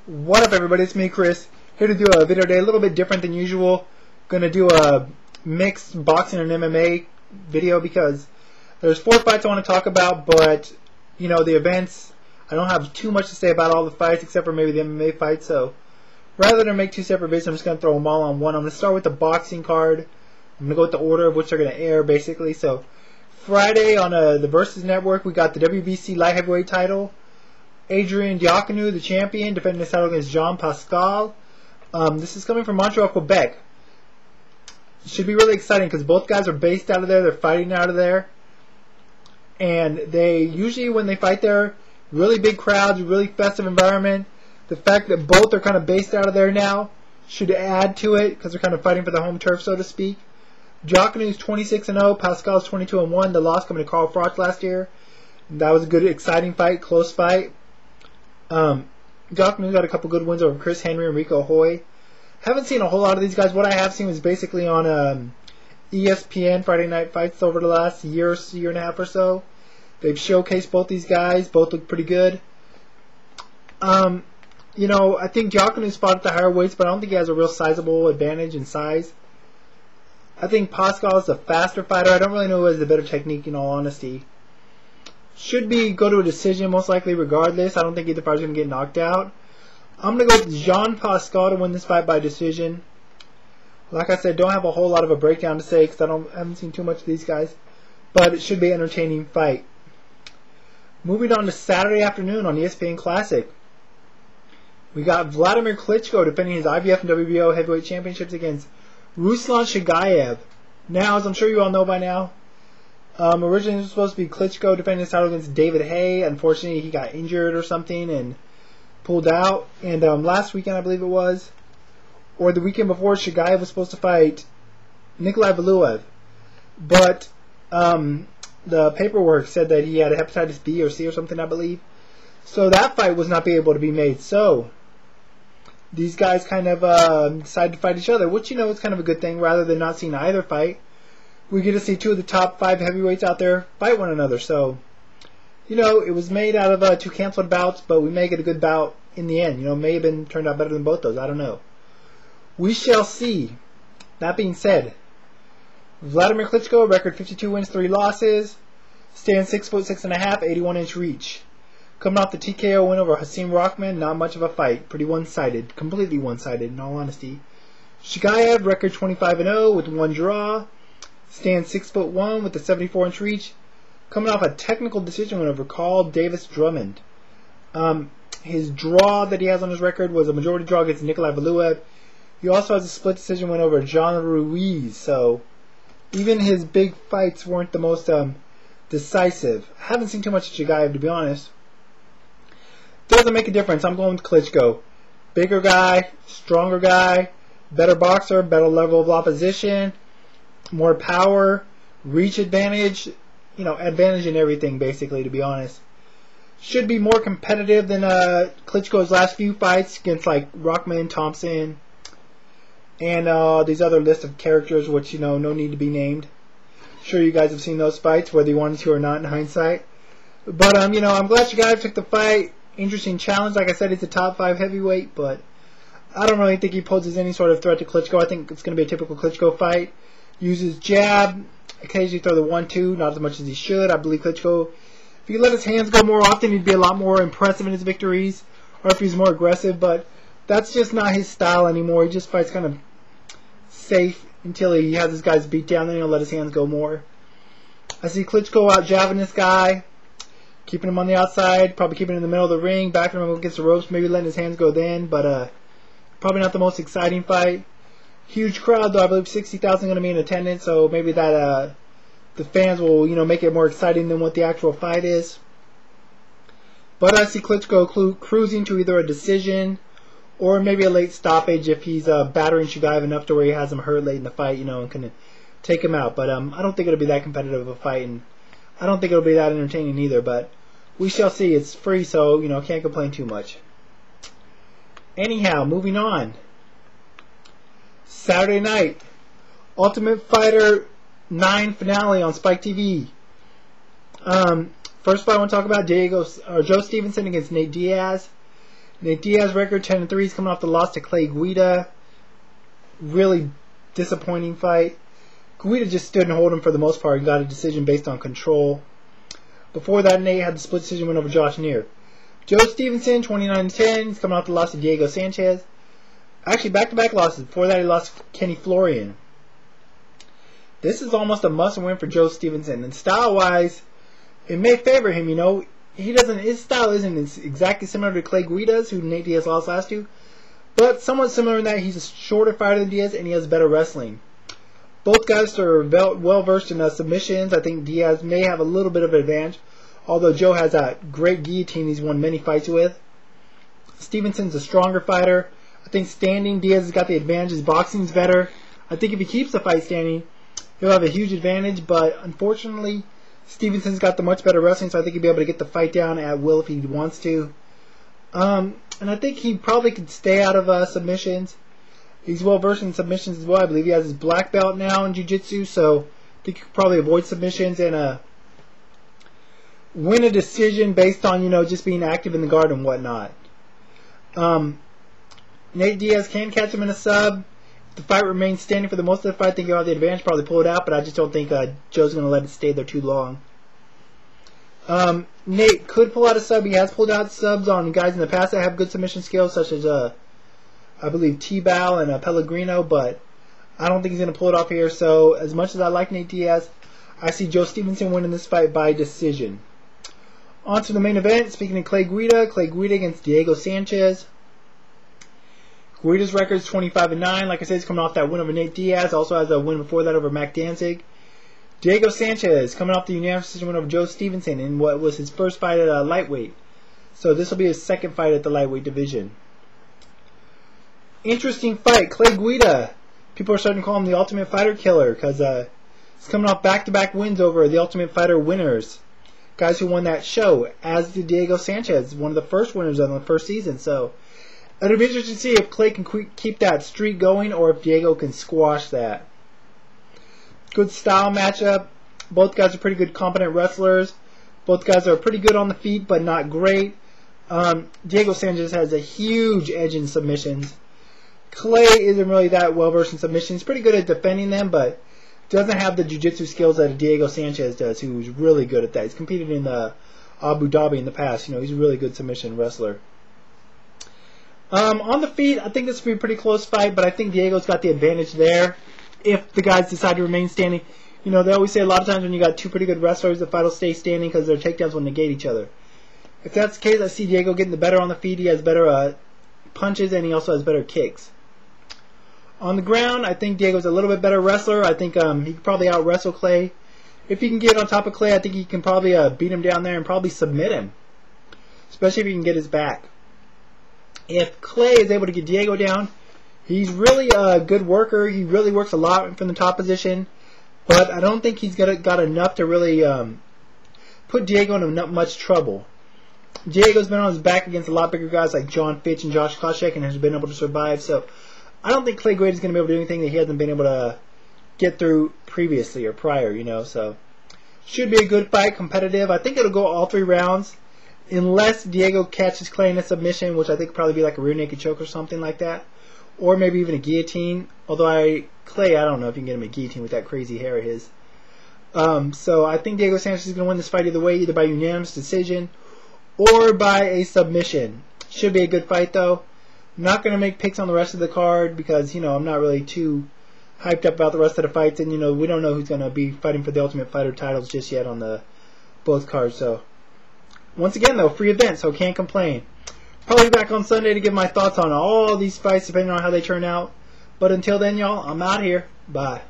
What up, everybody? It's me, Chris, here to do a video today, a little bit different than usual. Gonna do a mixed boxing and MMA video because there's 4 fights I want to talk about, but you know, the events, I don't have too much to say about all the fights except for maybe the MMA fights. So rather than make 2 separate videos, I'm just gonna throw them all on one. I'm gonna start with the boxing card. I'm gonna go with the order of which they're gonna air, basically. So Friday on the Versus Network, we got the WBC light heavyweight title. Adrian Diaconu, the champion, defending his title against Pascal. This is coming from Montreal, Quebec. Should be really exciting because both guys are based out of there. They're fighting out of there. And they usually, when they fight there, really big crowds, really festive environment. The fact that both are kind of based out of there now should add to it because they're kind of fighting for the home turf, so to speak. Diaconu's 26-0. Pascal's 22-1. The loss coming to Carl Froch last year. That was a good, exciting fight, close fight. Diaconu's got a couple good wins over Chris Henry and Rico Hoy. Haven't seen a whole lot of these guys. What I have seen was basically on ESPN Friday Night Fights over the last year and a half or so. They've showcased both these guys. Both look pretty good. You know, I think Diaconu's fought at the higher weights, but I don't think he has a real sizable advantage in size. I think Pascal is a faster fighter. I don't really know who has the better technique, in all honesty. Should go to a decision, most likely, regardless. I don't think either fighter's going to get knocked out. I'm going to go with Pascal to win this fight by decision. Like I said, don't have a whole lot of a breakdown to say because I haven't seen too much of these guys. But it should be an entertaining fight. Moving on to Saturday afternoon on ESPN Classic. We got Wladimir Klitschko defending his IBF and WBO heavyweight championships against Ruslan Chagaev. Now, as I'm sure you all know by now, originally it was supposed to be Klitschko defending his title against David Haye. Unfortunately, he got injured or something and pulled out. And last weekend, I believe it was, or the weekend before, Chagaev was supposed to fight Nikolai Valuev. But the paperwork said that he had a hepatitis B or C or something, I believe. So that fight was not able to be made. So these guys kind of decided to fight each other, which, you know, is kind of a good thing. Rather than not seeing either fight, we get to see 2 of the top 5 heavyweights out there fight one another. So, you know, it was made out of 2 canceled bouts, but we may get a good bout in the end. You know, may have been turned out better than both those. I don't know. We shall see. That being said, Wladimir Klitschko, record 52 wins, 3 losses. Stands 6'6.5", 81-inch reach. Coming off the TKO win over Hasim Rahman, not much of a fight. Pretty one-sided. Completely one-sided, in all honesty. Chagaev, record 25-0 with 1 draw. Stands 6'1" with a 74-inch reach. Coming off a technical decision win over Carl Davis Drummond. His draw that he has on his record was a majority draw against Nikolai Valuev. He also has a split decision win over John Ruiz. So even his big fights weren't the most decisive. I haven't seen too much of Chagaev, to be honest. Doesn't make a difference. I'm going with Klitschko. Bigger guy, stronger guy, better boxer, better level of opposition, more power, reach advantage, you know, advantage in everything, basically, to be honest. Should be more competitive than Klitschko's last few fights against, like, Rahman, Thompson, and these other list of characters, which, you know, no need to be named. Sure, you guys have seen those fights, whether you wanted to or not in hindsight. But, you know, I'm glad Chagaev took the fight. Interesting challenge. Like I said, it's a top 5 heavyweight, but I don't really think he poses any sort of threat to Klitschko. I think it's going to be a typical Klitschko fight. Uses jab, occasionally throw the 1-2, not as much as he should. I believe Klitschko, if he let his hands go more often, he'd be a lot more impressive in his victories, or if he's more aggressive, but that's just not his style anymore. He just fights kind of safe until he has his guys beat down, then he'll let his hands go more. I see Klitschko out jabbing this guy, keeping him on the outside, probably keeping him in the middle of the ring, backing him against the ropes, maybe letting his hands go then, but probably not the most exciting fight. Huge crowd, though. I believe 60,000 going to be in attendance, so maybe that the fans will, you know, make it more exciting than what the actual fight is. But I see Klitschko cruising to either a decision or maybe a late stoppage if he's battering Chagaev enough to where he has him hurt late in the fight, you know, and can take him out. But I don't think it'll be that competitive of a fight, and I don't think it'll be that entertaining either, but we shall see. It's free, so, you know, can't complain too much. Anyhow, moving on. Saturday night, Ultimate Fighter 9 finale on Spike TV. First fight I want to talk about, Joe Stevenson against Nate Diaz. Nate Diaz record 10-3. He's coming off the loss to Guida. Really disappointing fight. Guida just stood and hold him for the most part and got a decision based on control. Before that, Nate had the split decision win over Josh Neer. Joe Stevenson 29-10. He's coming off the loss to Diego Sanchez. Actually, back-to-back losses. Before that, he lost to Kenny Florian. This is almost a must-win for Joe Stevenson. And style-wise, it may favor him. You know, his style isn't exactly similar to Clay Guida's, who Nate Diaz lost last to, but somewhat similar in that he's a shorter fighter than Diaz and he has better wrestling. Both guys are well versed in submissions. I think Diaz may have a little bit of an advantage, although Joe has a great guillotine he's won many fights with. Stevenson's a stronger fighter. I think standing, Diaz has got the advantage. His boxing's better. I think if he keeps the fight standing, he'll have a huge advantage, but unfortunately, Stevenson's got the much better wrestling, so I think he'll be able to get the fight down at will if he wants to. And I think he probably could stay out of submissions. He's well versed in submissions as well. I believe he has his black belt now in jiu-jitsu, so I think he could probably avoid submissions and win a decision based on, just being active in the guard and whatnot. Nate Diaz can catch him in a sub. If the fight remains standing for the most of the fight, I think he'll have the advantage, probably pull it out, but I just don't think Joe's going to let it stay there too long. Nate could pull out a sub. He has pulled out subs on guys in the past that have good submission skills, such as, I believe, T-Bow and Pellegrino, but I don't think he's going to pull it off here. So, as much as I like Nate Diaz, I see Joe Stevenson winning this fight by decision. On to the main event. Speaking of Clay Guida against Diego Sanchez. Guida's record is 25-9. Like I said, he's coming off that win over Nate Diaz. Also has a win before that over Mac Danzig. Diego Sanchez coming off the unanimous decision win over Joe Stevenson in what was his first fight at lightweight. So this will be his second fight at the lightweight division. Interesting fight. Clay Guida. People are starting to call him the Ultimate Fighter Killer because he's coming off back-to-back wins over the Ultimate Fighter winners. Guys who won that show, as did Diego Sanchez, one of the first winners of the first season. So it'll be interesting to see if Clay can keep that streak going or if Diego can squash that. Good style matchup. Both guys are pretty good, competent wrestlers. Both guys are pretty good on the feet, but not great. Diego Sanchez has a huge edge in submissions. Clay isn't really that well versed in submissions. Pretty good at defending them, but doesn't have the jiu-jitsu skills that Diego Sanchez does, who's really good at that. He's competed in Abu Dhabi in the past. He's a really good submission wrestler. On the feet, I think this will be a pretty close fight, but I think Diego's got the advantage there if the guys decide to remain standing. They always say a lot of times when you got two pretty good wrestlers, the fight will stay standing because their takedowns will negate each other. If that's the case, I see Diego getting the better on the feet. He has better punches, and he also has better kicks. On the ground, I think Diego's a little bit better wrestler. I think he could probably out-wrestle Clay. If he can get on top of Clay, I think he can probably beat him down there and probably submit him, especially if he can get his back. If Clay is able to get Diego down, he's really a good worker. He really works a lot from the top position, but I don't think he's got enough to really put Diego in much trouble. Diego's been on his back against a lot bigger guys like John Fitch and Josh Koscheck and has been able to survive, so I don't think Clay Guida is going to be able to do anything that he hasn't been able to get through previously or prior, so should be a good fight, competitive. I think it'll go all 3 rounds, unless Diego catches Clay in a submission, which I think will probably be like a rear naked choke or something like that, or maybe even a guillotine, although Clay, I don't know if you can get him a guillotine with that crazy hair of his. So I think Diego Sanchez is going to win this fight either way, either by unanimous decision or by a submission. Should be a good fight, though. I'm not going to make picks on the rest of the card because, I'm not really too hyped up about the rest of the fights, and, we don't know who's going to be fighting for the Ultimate Fighter titles just yet on both cards. So, once again, though, free event, so can't complain. Probably back on Sunday to give my thoughts on all these fights, depending on how they turn out. But until then, y'all, I'm out here. Bye.